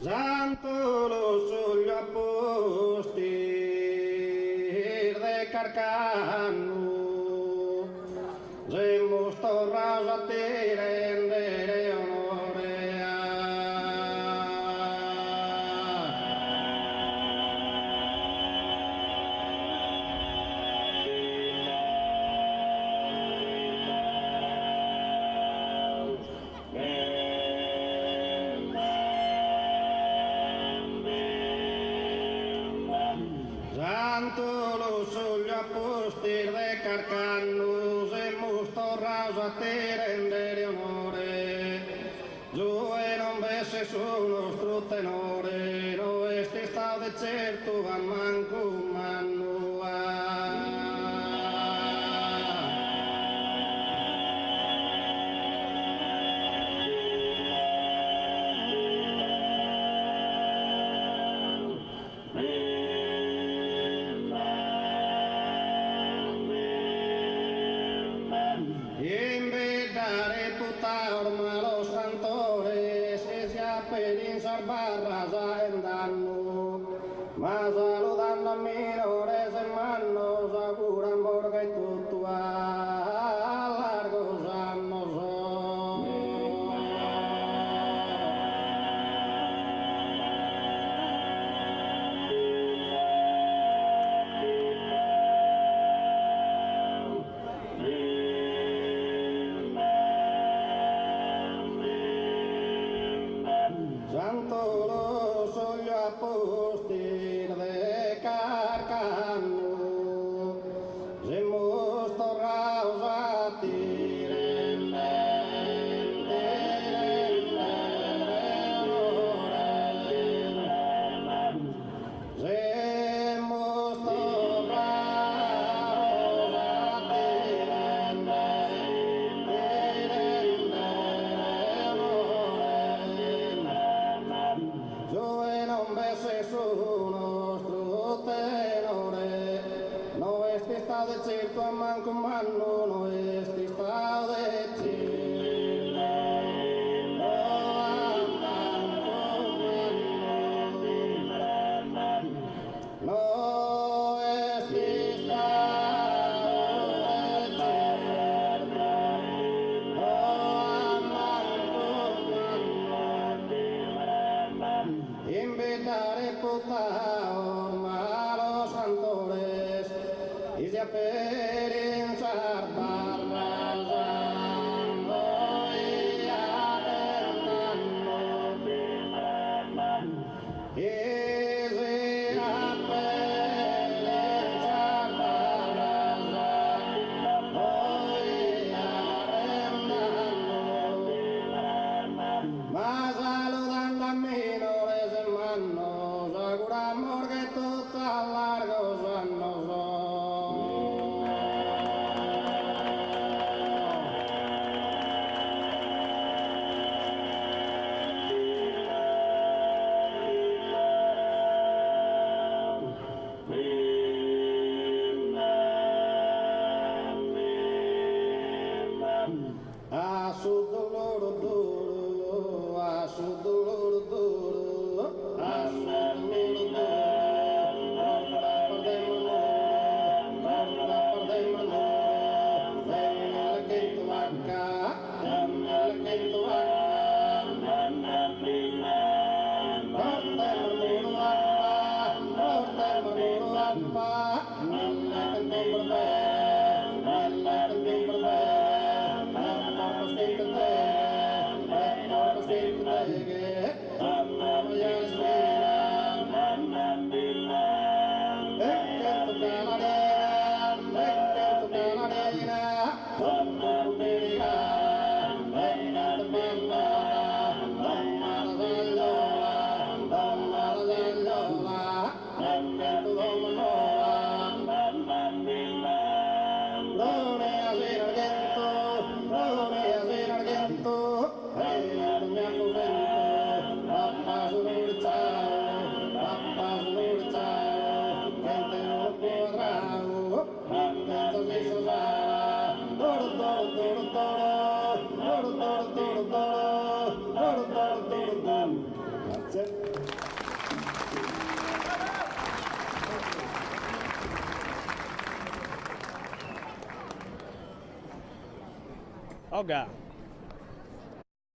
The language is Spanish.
Santo lo suyo a postir de Carcano, se mostorras a tirendere onorea. Santo lo suyo a postir de Carcano, se mostorras a tirendere onore. Giù e non vesse su nostro tenore, no esti sta de certo a manco manua. Invitare putar malos cantores, sia pedinzar barras a endanno, ma saludando a minores hermanos, auguran borga y tutto a largos años. Santo lo suyo a postir de Carcano, se mostorraos a no esti sta de certo a manco manno, no esti sta de certo a manco manno, no esti sta de certo a manco manno. Invitare putaor malos cantores y se aperinzar barrasando y arrendando, y se aperinzar barrasando y arrendando, mas saludando a minores hermanos, auguramos que tú tan largos años. A su dolor duro, a su dolor duro, a su dolor duro, Oga.